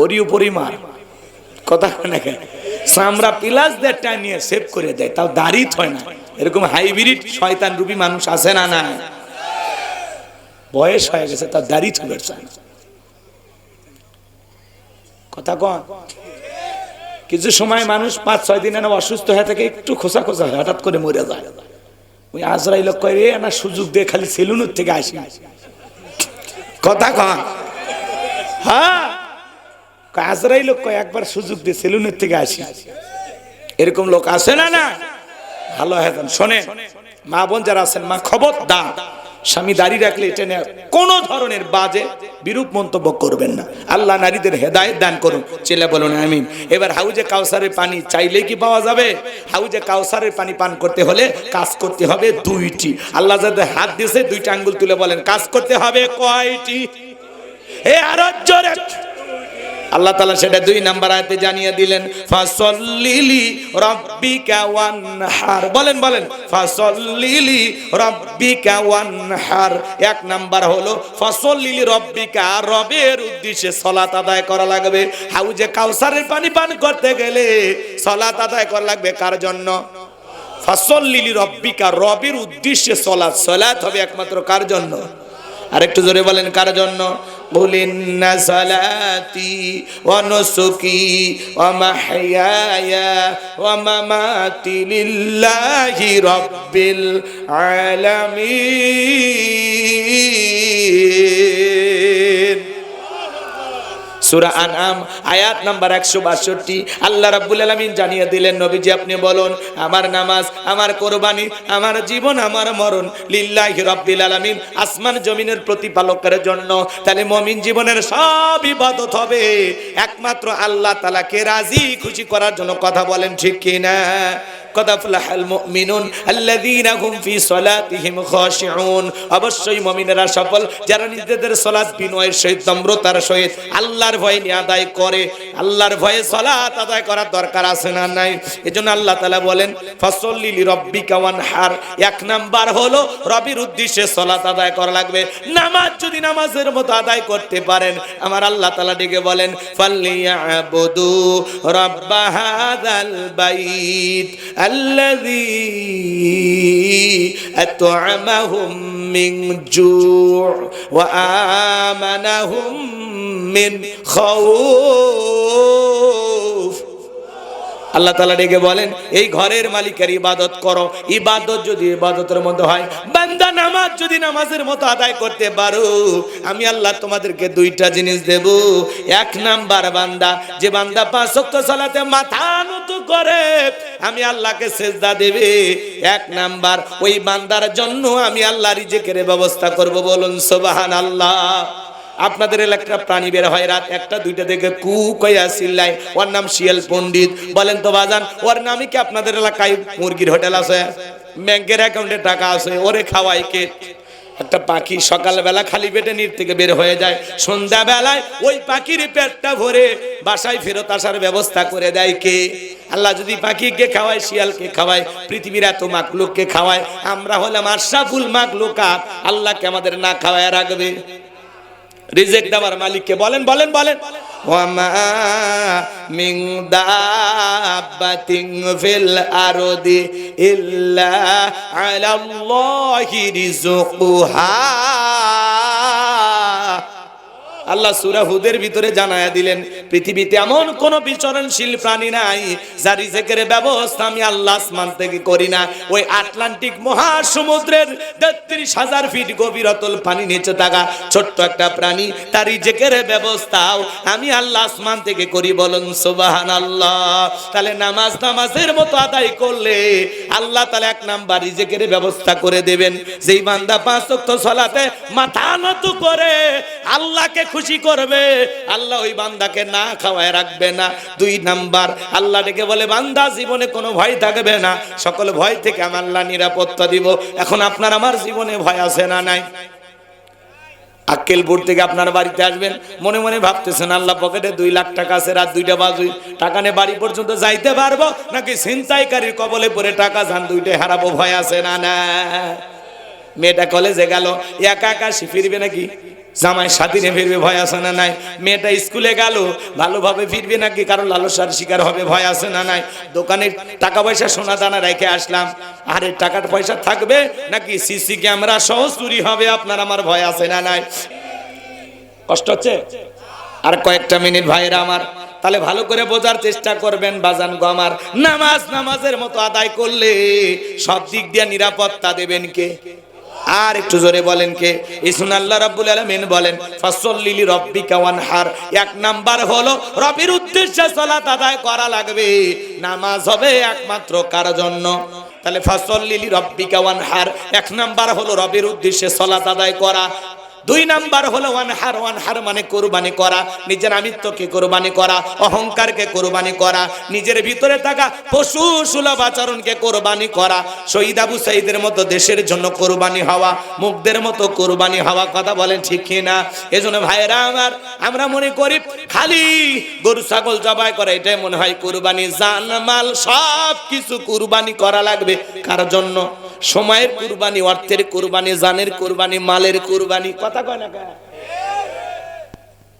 ওরই উপরই মার। কথা কয় না কেন? চামড়া পিলাস দিয়ে টানিয়ে সেভ করে দেয়, তাও দাড়ি হয় না। এরকম হাইব্রিড শয়তান রূপী মানুষ আছে না? না, বয়স হয়ে গেছে তার দাড়ি তুলে চায়। কথা কন। কিছু সময় মানুষ 5-6 দিন অসুস্থ হয়ে থাকে, একটু খোসা খোসা হয়, হঠাৎ করে মরে যায়। ওই আজরাইল কয় রে না সুযোগ দিয়ে খালি সেলুনের থেকে আসি। কথা কন। হ্যাঁ, আজরাইল কয় একবার সুযোগ দিয়ে সেলুনের থেকে আসি। এরকম লোক আছে না? না, ভালো হয়ে যান। শোনেন মা বোন যারা আছেন, মা খবরদার স্বামী দাড়ি রাখলে এটা নিয়ে কোন ধরনের বাজে বিরূপ মন্তব্য করবেন না। আল্লাহ নারীদের হেদায়েত দান করুন। ছেলে বলুন আমিন। এবার হাউজে কাউসারের পানি চাইলেই কি পাওয়া যাবে? হাউজে কাউসারের পানি পান করতে হলে কাজ করতে হবে 2টি। আল্লাহ যাদের হাত দিয়েছে 2টা আঙ্গুল তুলে বলেন কাজ করতে হবে কয়টি? এ আরো জোরে। আল্লাহ তাআলা সেটা 2 নাম্বার আয়াতে জানিয়ে দিলেন, ফাসল্লিলি রাব্বিকা ওয়ানহার। বলেন বলেন, ফাসল্লিলি রাব্বিকা ওয়ানহার। 1 নাম্বার হলো ফাসল্লিলি রাব্বিকা, রবের উদ্দেশ্যে সালাত আদায় করা লাগবে। হাউজে কাউসারের পানি পান করতে গেলে সালাত আদায় করা লাগবে কার জন্য? ফাসল্লিলি রাব্বিকা, রবের উদ্দেশ্যে সালাত। সালাত হবে একমাত্র কার জন্য? আরেকটু জোরে বলেন কার জন্য? কুলিন্না সালাতি ওয়া নুসুকি ওয়া মাহইয়ায়া ওয়া মামাতি লিল্লাহি রাব্বিল আলামিন। সূরা আনআম আয়াত নাম্বার 162। আল্লাহ রাব্বুল আলামিন জানিয়ে দিলেন, নবীজি আপনি বলুন আমার নামাজ, আমার কুরবানি, আমার জীবন, আমার মরণ লিল্লাহি রাব্বিল আলামিন, আসমান জমিনের প্রতিপালকের জন্য। তাহলে মুমিন জীবনের সব ইবাদত হবে একমাত্র আল্লাহ তাআলাকে রাজি খুশি করার জন্য। কথা বলেন ঠিক কি না? قد أفلح المؤمنون الذين هم في صلاتهم خاشعون। অবশ্যই মুমিনেরা সফল যারা নিজেদের সালাত বিনয়ের সহিত নম্রতার সহিত আল্লাহর ভয়ে আদায় করে। আল্লাহর ভয়ে সালাত আদায় করার দরকার আছে না নাই? এজন্য আল্লাহ তাআলা বলেন ফাসল্লি লিরাব্বিকা ওয়ানহার। 1 নাম্বার হলো রবের উদ্দেশ্যে সালাত আদায় করা লাগবে। নামাজ যদি নামাজের মতো আদায় করতে পারেন, আমার আল্লাহ তাআলা ডেকে বলেন ফালইয়াবুদু রাব্ব হাযাল বাইত الذي أطعمهم من جوع وآمنهم من خوف। আল্লাহ তাআলা ডেকে বলেন এই ঘরের মালিকের ইবাদত করো। ইবাদত যদি ইবাদতের মতো হয়, বান্দা নামাজ যদি নামাজের মতো আদায় করতে পারো, আমি আল্লাহ তোমাদেরকে 2টা জিনিস দেব। 1 নাম্বার বান্দা, যে বান্দা 5 ওয়াক্ত সালাতে মাথা নত করে আমি আল্লাহকে সিজদা দেবে, 1 নাম্বার ওই বান্দার জন্য আমি আল্লাহ রিজিকের ব্যবস্থা করব। বলুন সুবহানাল্লাহ। আপনাদের এলাকার প্রাণী বের হয় রাত 1টা-2টা থেকে কু কইয়া চিল্লায়, ওর নাম শিয়াল পণ্ডিত। বলেন তো বাজান, ওর নামে কি আপনাদের এলাকায় মুরগির হোটেল আছে, ব্যাংকের অ্যাকাউন্টে টাকা আছে, ওরে খাওয়াই কে? একটা পাখি সকালবেলা খালি পেটে নির থেকে বের হয়ে যায়, সন্ধ্যাবেলায় ওই পাখির পেটটা ভরে বাসায় ফেরত আসার ব্যবস্থা করে দেয় কে? আল্লাহ যদি পাখিকে খাওয়ায়, শিয়ালকে খাওয়ায়, পৃথিবীর এত মাখলুককে খাওয়ায়, আমরা হলাম আশরাফুল মাখলুকাত, আল্লাহকে আমাদের না খাওয়ায় রাখবে? রিজিক দেওয়ার মালিককে বলেন বলেন বলেন। ওয়ামা মিন দাব্বাতিন ফিল আরদি ইল্লা আলাল্লাহি রিজকুহা। আল্লাহ সূরা হুদের ভিতরে জানায়া দিলেন পৃথিবীতে এমন কোন বিচরণশীল প্রাণী নাই যার রিজেকের ব্যবস্থা আমি আল্লাহ আসমান থেকে করি না। ওই আটলান্টিক মহাসমুদ্রের ৩৩,০০০ ফিট গভীর অতল পানি নিচে থাকা ছোট্ট একটা প্রাণী, তার রিজেকের ব্যবস্থাও আমি আল্লাহ আসমান থেকে করি। বলুন সুবহানাল্লাহ। তাহলে নামাজের মতো আদায় করলে আল্লাহ তাআলা এক নাম্বার রিজেকের ব্যবস্থা করে দেবেন। যেই বান্দা 5 ওয়াক্ত সালাতে মাথা নত করে আল্লাহকে খুশি করবে, আল্লাহ ওই বান্দাকে না খাওয়ায় রাখবে না। 2 নাম্বার আল্লাহ ডেকে বলে বান্দা জীবনে কোনো ভয় থাকবে না, সকল ভয় থেকে আমি আল্লাহ নিরাপত্তা দিব। এখন আপনার আমার জীবনে ভয় আছে না নাই? আক্কেলপুর থেকে আপনার বাড়িতে আসবেন, মনে মনে ভাবতেছেন আল্লাহ পকেটে 2 লাখ টাকা আছে, রাত 2টা বাজে, টাকা নিয়ে বাড়ি পর্যন্ত যাইতে পারবো নাকি ছিনতাইকারীর কবলে পড়ে টাকা জান 2টাই হারাবো, ভয় আছে না না? মেয়েটা কলেজে গেল, একা একা ফিরবে নাকি জামাই সাথী নিয়ে ফিরবে, ভয় আছে না নাই? মেয়েটা স্কুলে গেল, ভালোভাবে ফিরবে নাকি কারণ লালসার শিকার হবে, ভয় আছে না নাই? দোকানে টাকা পয়সা সোনা দানা রেখে আসলাম, আরে টাকার পয়সা থাকবে নাকি সিসি ক্যামেরা সহ চুরি হবে, আপনার আমার ভয় আছে না নাই? কষ্ট হচ্ছে? আর কয়েকটা মিনিট ভাইরা আমার, তাহলে ভালো করে বোঝার চেষ্টা করবেন বাজান গো আমার। নামাজের মতো আদায় করলে সব দিক দিয়ে নিরাপত্তা দেবেন কে? আর একটু জোরে বলেন কে? এই শুনে আল্লাহ রাব্বুল আলামিন বলেন ফাসল্লি লিরাব্বিকা ওয়ানহার। 1 নাম্বার হলো রবের উদ্দেশ্যে সালাত আদায় করা লাগবে। নামাজ হবে একমাত্র কার জন্য? তাহলে ফাসল্লি লিরাব্বিকা ওয়ানহার 1 নাম্বার হলো রবের উদ্দেশ্যে সালাত আদায় করা। 2 নাম্বার হলো ওয়ানহার মানে কুরবানি করা, নিজের আমিত্বকে কুরবানি করা, অহংকারকে কুরবানি করা, নিজের ভিতরে থাকা পশু সুলভ আচরণকে কুরবানি করা, শহীদ আবু সাঈদের মতো দেশের জন্য কুরবানি হওয়া, মুগ্ধের মতো কুরবানি হওয়া। কথা বলেন ঠিক কি না? এজন্য ভাইরা আমার, আমরা মনে করি খালি গরু ছাগল জবাই করা এটাই মনে হয় কুরবানি। জান মাল সব কিছু কুরবানি করা লাগবে। কার জন্য? সময়ের কুরবানি, অর্থের কুরবানি, জানের কুরবানি, মালের কুরবানি। কথা কয় না কে?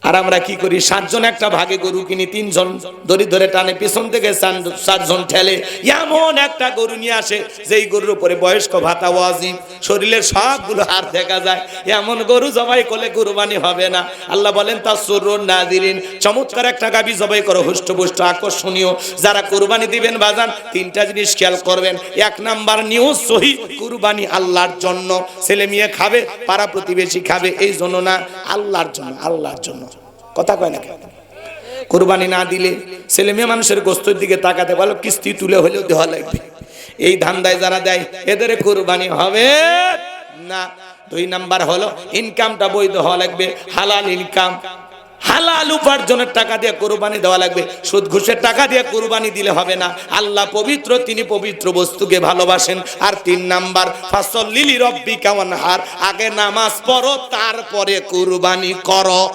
আর আমরা কি করি? 7 জন একটা ভাগে গরু কিনি, 3 জন দড়ি ধরে টানে, পিছন থেকে 4 জন ঠেলে, এমন একটা গরু নিয়ে আসে যেই গরুর উপরে বয়স্ক ভাতা ওয়াজিব, শরীরের সবগুলো হাড় দেখা যায়। এমন গরু জবাই করলে কুরবানি হবে না। আল্লাহ বলেন তাসরুন নাযিরিন, চমৎকার একটা গাবি জবাই করো, হুষ্টপুষ্ট আকর্ষণীয়। যারা কুরবানি দিবেন বাজান 3টা জিনিস খেয়াল করবেন। 1 নাম্বার নিয়ত সহি, কুরবানি আল্লাহর জন্য। ছেলে মেয়ে খাবে, পাড়া প্রতিবেশী খাবে, এই জন্য না, আল্লাহর জন্য। আল্লাহর জন্য। কথা কয় না? কুরবানি না দিলে ছেলে মেয়ে মানুষের গোস্তের দিকে তাকাতে বলো কিস্তি তুলে হলেও দেওয়া লাগবে। এই ধান্দায় যারা দেয় এদের কুরবানি হবে না। 2 নাম্বার হলো ইনকামটা বৈধ হওয়া লাগবে, হালাল ইনকাম, হালাল উপার্জনের টাকা দিয়ে কুরবানি দেওয়া লাগবে। সুদ ঘুষের টাকা দিয়ে কুরবানি দিলে হবে না। আল্লাহ পবিত্র, তিনি পবিত্র বস্তুকে ভালোবাসেন। আর 3 নাম্বার ফাসল্লি লিরাব্বিকা ওয়ানহার, আগে নামাজ পড়ো তারপরে কুরবানি করো।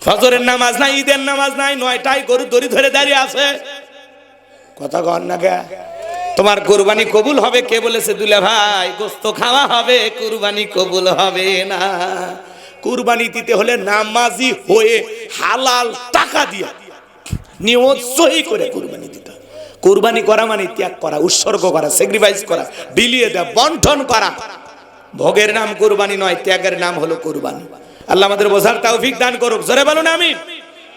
ফজরের নামাজ নাই, ঈদের নামাজ নাই, 9টায় গরু দড়ি ধরে দাঁড়িয়ে আছে। কথা কন না কে? তোমার কুরবানি কবুল হবে কে বলেছে? দুলা ভাই, গোস্ত খাওয়া হবে, কুরবানি কবুল হবে না। কুরবানি দিতে হলে নামাজি হয়ে হালাল টাকা দিয়ে নিয়ত সহি করে কুরবানি দিতে। কুরবানি করা মানে ত্যাগ করা, উৎসর্গ করা, স্যাক্রিফাইস করা, বিলিয়ে দেওয়া, বন্টন করা। ভোগের নাম কুরবানি নয়, ত্যাগের নাম হলো কুরবানি। আল্লাহ আমাদের বোঝার তৌফিক দান করুক। জোরে বলুন আমিন।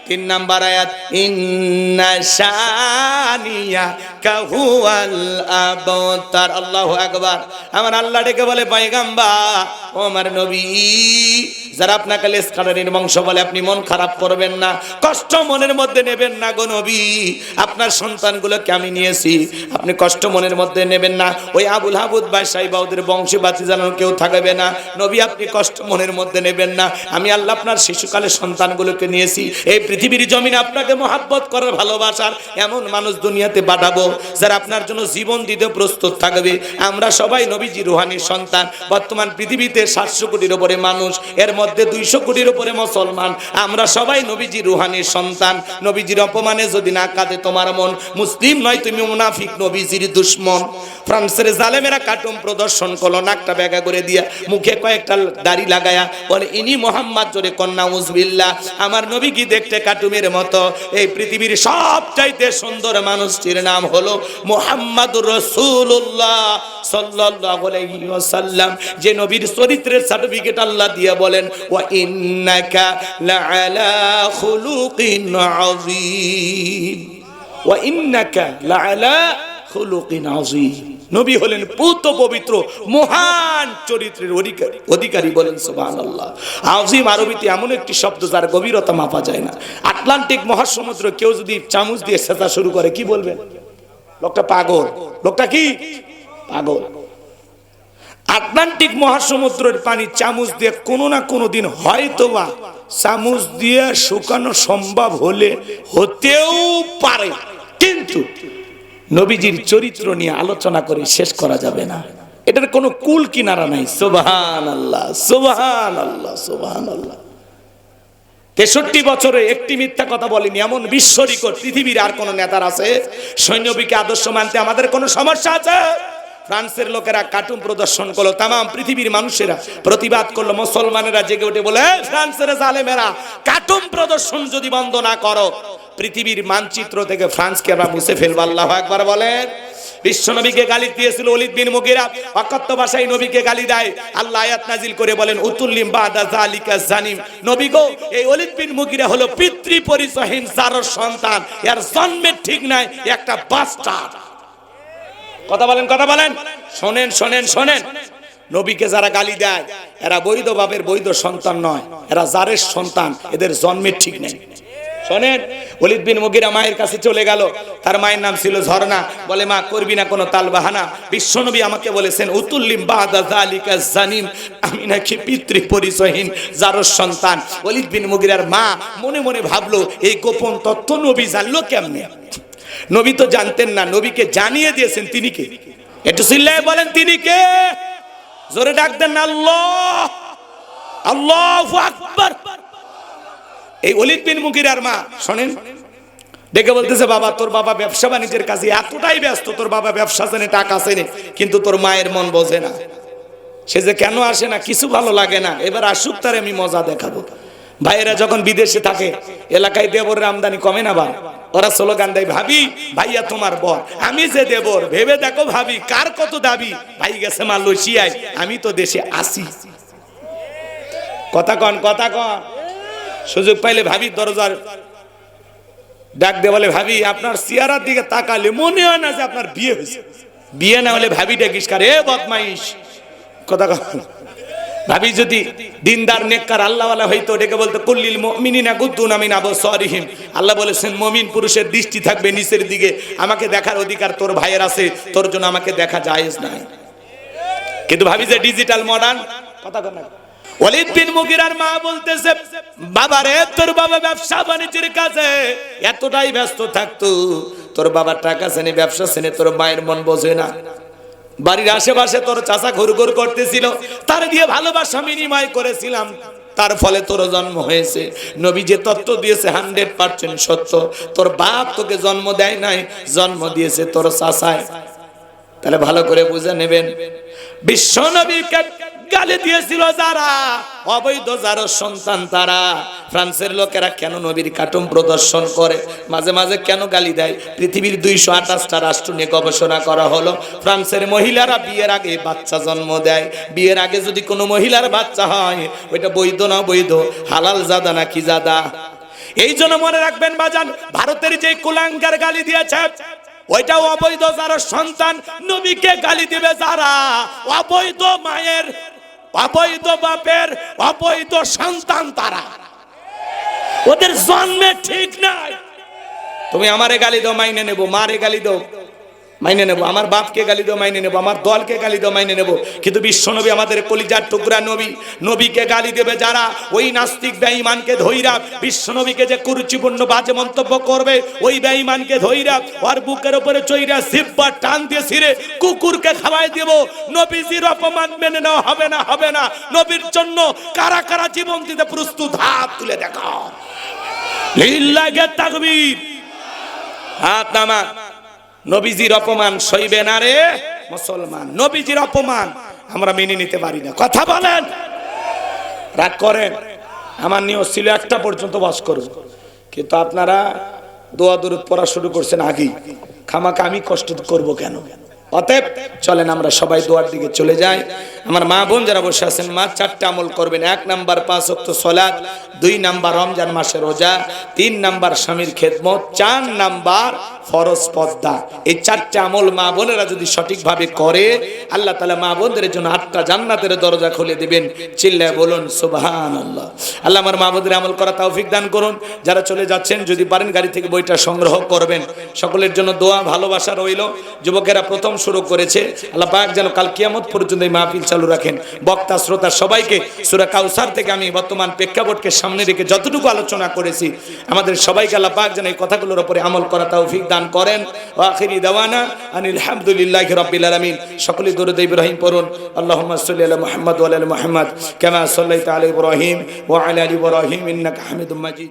3 নাম্বার আয়াত, ইন্না শানিয়াকা হুয়াল আবতার। আল্লাহু আকবার। আমার আল্লাহ ডেকে বলে পয়গম্বর, ও আমার নবী, যারা আপনাকে লেসকাটারির বংশ বলে আপনি মন খারাপ করবেন না, কষ্ট মনের মধ্যে নেবেন না গো নবী। আপনার সন্তানগুলোকে আমি নিয়েছি, আপনি কষ্ট মনের মধ্যে নেবেন না। ওই আবুল হাবুদ বা সাইবাউদের বংশে বাতি জানানো কেউ থাকবে না। নবী আপনি কষ্ট মনের মধ্যে নেবেন না। আমি আল্লাহ আপনার শিশুকালে সন্তানগুলোকে নিয়েছি, এই পৃথিবীর জমিনে আপনাকে মহাব্বত করার, ভালোবাসার এমন মানুষ দুনিয়াতে পাঠাবো যারা আপনার জন্য জীবন দিতে প্রস্তুত থাকবে। আমরা সবাই নবীজি রুহানির সন্তান। বর্তমান পৃথিবীতে 700 কোটির উপরে মানুষ, এর মধ্যে 200 কোটির উপরে মুসলমান। আমরা সবাই নবীজি রুহানির সন্তান। নবীজির অপমানে যদি না কাঁদে তোমার মন, মুসলিম নয় তুমি মুনাফিক, নবীজির দুশমন। ফ্রান্সের জালেমেরা কার্টুন প্রদর্শন করলো, নাকটা ব্যাগা করে দিয়া, মুখে কয়েকটা দাড়ি লাগায়া বলে ইনি মোহাম্মদ, জোরে কন্যা উজবিল্লাহ। আমার নবী কি দেখতে কার্টুনের মতো? এই পৃথিবীর সবচাইতে সুন্দর মানুষটির নাম হলো মুহাম্মাদুর রাসূলুল্লাহ সাল্লাল্লাহু আলাইহি ওয়াসাল্লাম যে নবীর চরিত্রের সার্টিফিকেট আল্লাহ দিয়ে বলেন ওয়া ইন্নাকা লাআলা খুলুকিন আযীম, ওয়া ইন্নাকা লাআলা খুলুকিন আযীম। নবী হলেন পূত পবিত্র মহান চরিত্রের অধিকারী, বলেন সুবহানাল্লাহ। আযীম আরবিতে এমন একটি শব্দ যার গভীরতা মাপা যায় না। আটলান্টিক মহাসমুদ্র কেউ যদি চামচ দিয়ে সেচা শুরু করে কি বলবেন? লোকটা পাগল। লোকটা কি পাগল। আটলান্টিক মহাসমুদ্রের পানি চামচ দিয়ে কোনো না কোনো দিন হয়তোবা চামচ দিয়ে শুকানো সম্ভব হতেও পারে, কিন্তু নবীজির চরিত্র নিয়ে আলোচনা করে শেষ করা যাবে না। এটার কোনো কুল কিনারা নাই। সুবহানাল্লাহ, সুবহানাল্লাহ, সুবহানাল্লাহ। 63 বছরে একটি মিথ্যা কথা বলেনি এমন বিশ্ব রেকর্ড পৃথিবীর আর কোন নেতার আছে? সৈন্যবিকে আদর্শ মানতে আমাদের কোনো সমস্যা আছে? ফ্রান্সের লোকেরা কার্টুন প্রদর্শন করলো, তাম পৃথিবীর মানুষেরা প্রতিবাদ করলো, মুসলমানেরা জেগে উঠে বলে ফ্রান্সের জালেমেরা কার্টুন প্রদর্শন যদি বন্ধ না করো পৃথিবীর মানচিত্র থেকে ফ্রান্সকে আমরা মুছে ফেলবো। আল্লাহু আকবার বলেন। বিশ্ব নবীকে গালি দিয়েছিল ওলীদ বিন মুগীরা, অকথ্য ভাষায় নবীকে গালি দেয়। আল্লাহ আয়াত নাজিল করে বলেন উতুল্লিম বাদা যালিকা জানিম। নবী গো, এই ওলীদ বিন মুগীরা হলো পিতৃ পরিচয়হীন জারর সন্তান, এর জন্মের ঠিক নাই, একটা বাস্টার্ড। কথা বলেন, কথা বলেন। শোনেন শোনেন শোনেন, নবীকে যারা গালি দেয় এরা বৈধ বাপের বৈধ সন্তান নয়, এরা জারের সন্তান, এদের জন্মের ঠিক নেই। শোনেন, ওলীদ বিন মুগীরা মায়ের কাছে চলে গেল, তার মায়ের নাম ছিল ঝর্ণা। বলে মা করবি না কোনো তালবাহানা, বিশ্বনবী আমাকে বলেছেন উতুল্লিম বাদা যালিকা জানিম, আমি নাকি পিতৃ পরিচয়হীন জারর সন্তান। ওলীদ বিন মুগীরার মা মনে মনে ভাবলো এই গোপন তথ্য নবী জানলো কেমনে? নবী তো জানতেন না, নবীকে জানিয়ে দিয়েছেন তিনি কে? একটু চিল্লায়ে বলেন তিনি কে? জোরে ডাক দেন আল্লাহ, আল্লাহু আকবার। এই ওলীদ বিন মুগীরার মা শোনেন, ডেকে বলতেছে বাবা তোর বাবা ব্যবসা বাণিজ্যের কাজে এতটাই ব্যস্ত, তোর বাবা ব্যবসা জানে টাকা চেনে, কিন্তু তোর মায়ের মন বোঝে না। সে যে কেন আসে না কিছু ভালো লাগে না, এবার আসুক তারে আমি মজা দেখাবো। ভাইয়েরা যখন বিদেশে থাকে এলাকায় দেবরের আমদানি কমে না, ভাই ওরা স্লোগান দেয় ভাবি ভাইয়া তোমার বর, আমি যে দেবর ভেবে দেখো ভাবি কার কত দাবি, ভাই গেছে মালয়েশিয়ায় আমি তো দেশে আসি। কথা কন, কথা কন। সুযোগ পাইলে ভাবির দরজার ডাক দিয়ে বলে ভাবি আপনার চেহারার দিকে তাকালে মনে হয় না যে আপনার বিয়ে হয়েছে। বিয়ে না হলে ভাবি ডাকিস কারে এ বদমাইশ। কথা কন। ভাবি যদি দিনদার নেককার আল্লাহওয়ালা হইতো ডেকে বলতো কুল্লিল মুমিনিনা গুদ্দুনা মিন আবসারিহিম। আল্লাহ বলেছেন মুমিন পুরুষের দৃষ্টি থাকবে নিচের দিকে, আমাকে দেখার অধিকার তোর ভাইয়ের আছে, তোর জন্য আমাকে দেখা জায়েজ নাই। কিন্তু ভাবি যে ডিজিটাল মডার্ন। কথা কন। ওলীদ বিন মুগীরার মা বলতেছে বাবা রে তোর বাবা ব্যবসা বাণিজ্যের কাজে এতটাই ব্যস্ত থাকতো, তোর বাবার টাকা চেনে ব্যবসা চেনে, তোর মায়ের মন বোঝে না। বাড়ির আশেপাশে তোর চাচা ঘুরঘুর করতেছিল, তার দিয়ে ভালোবাসা বিনিময় করেছিলাম, তার ফলে তোর জন্ম হয়েছে। নবী যে তত্ত্ব দিয়েছে 100% সত্য। তোর বাপ তোকে জন্ম দেয় নাই, জন্ম দিয়েছে তোর চাচায়। তাহলে ভালো করে বুঝে নেবেন, বিশ্ব নবীকে গালি দিয়েছিল যারা অবৈধ যারা সন্তান, তারা ফ্রান্সের লোকেরা কেন নবীর কার্টুন প্রদর্শন করে, মাঝে মাঝে কেন গালি দেয়? পৃথিবীর 228টা রাষ্ট্র নিয়ে গবেষণা করা হলো, ফ্রান্সের মহিলারা বিয়ের আগে বাচ্চা জন্ম দেয়। বিয়ের আগে যদি কোনো মহিলার বাচ্চা হয় ওইটা বৈধ না বৈধ, হালাল জাদা নাকি জাদা? এই জন্য মনে রাখবেন বাজান, ভারতের যে কুলাঙ্গার গালি দিয়েছে ওইটাও অবৈধ যারা সন্তান। নবীকে গালি দিবে যারা অবৈধ মায়ের, অবৈধ বাপের, অবৈধ সন্তান, তারা ওদের জন্মে ঠিক নাই। তুমি আমারে গালি দাও মাইনে নেব, মারে গালি দাও মাইনে নেব, আমার বাপকে গালি দাও মাইনে নেব, আমার দলকে গালি দাও মাইনে নেব, কিন্তু বিশ্বনবী আমাদের কলিজার টুকরা নবী, নবীকে গালি দেবে যারা ওই নাস্তিক বেঈমানকে ধইরা, বিশ্বনবীকে যে কুরুচিপূর্ণ বাজে মন্তব্য করবে ওই বেঈমানকে ধইরা ওর বুকের উপরে চইরা জিহ্বা টান দিয়ে ছিঁড়ে কুকুরকে খাওয়াই দেব। নবীজির অপমান মেনে নেওয়া হবে না, হবে না। নবীর জন্য কারা কারা জীবন দিতে প্রস্তুত হাত তুলে দেখাও। লিল্লাহি তাকবীর। হাত নামা। নবীজির অপমান সইবে না রে মুসলমান, নবীজির অপমান আমরা মেনে নিতে পারি না। কথা বলেন, রাগ করেন। আমার নিয়ত ছিল 1টা পর্যন্ত বাস করব, কিন্তু আপনারা দোয়া দরুদ পড়া শুরু করছেন আগেই, খামাকা আমি কষ্ট করব কেন? অতএব চলেন আমরা সবাই দোয়ার দিকে চলে যাই। আমার মা বোন যারা বসে আছেন, মা 4টা আমল করবেন। 1 নাম্বার 5 ওয়াক্ত সালাত, 2 নাম্বার রমজান মাসের রোজা, 3 নাম্বার স্বামীর খেদমত, 4 নাম্বার ফরজ পর্দা। এই 4টা আমল মা বোনেরা যদি সঠিকভাবে করে, আল্লাহ তাআলা মা বোনদের জন্য 8টা জান্নাতের দরজা খুলে দিবেন। চিল্লায় বলুন সুবহানাল্লাহ। আল্লাহ আমার মা বোনদের আমল করা তৌফিক দান করুন। যারা চলে যাচ্ছেন যদি পারেন গাড়ি থেকে বইটা সংগ্রহ করবেন। সকলের জন্য দোয়া ভালোবাসা রইল। যুবকেরা প্রথম শুরু করেছে, আল্লাহ পাক যেন কাল কিয়ামত পর্যন্ত এই মাহফিল চালু রাখেন। বক্তা শ্রোতা সবাইকে সূরা কাউসার থেকে আমি বর্তমান প্রেক্ষাপটকে সামনে রেখে যতটুকু আলোচনা করেছি, আমাদের সবাইকে আল্লাহ পাক যেন এই কথাগুলোর উপরে আমল করা তৌফিক দান করেন। ওয়া আখিরি দাওয়ানা আনিল হামদুলিল্লাহি রাব্বিল আলামিন। সকলে দরুদ ইব্রাহিম পড়ুন। আল্লাহুম্মা সাল্লি আলা মুহাম্মাদ ওয়া আলা আলি মুহাম্মাদ কামা সাল্লাইতা আলা ইব্রাহিম ওয়া আলা আলি ইব্রাহিম ইন্নাকা হামিদুম মাজিদ।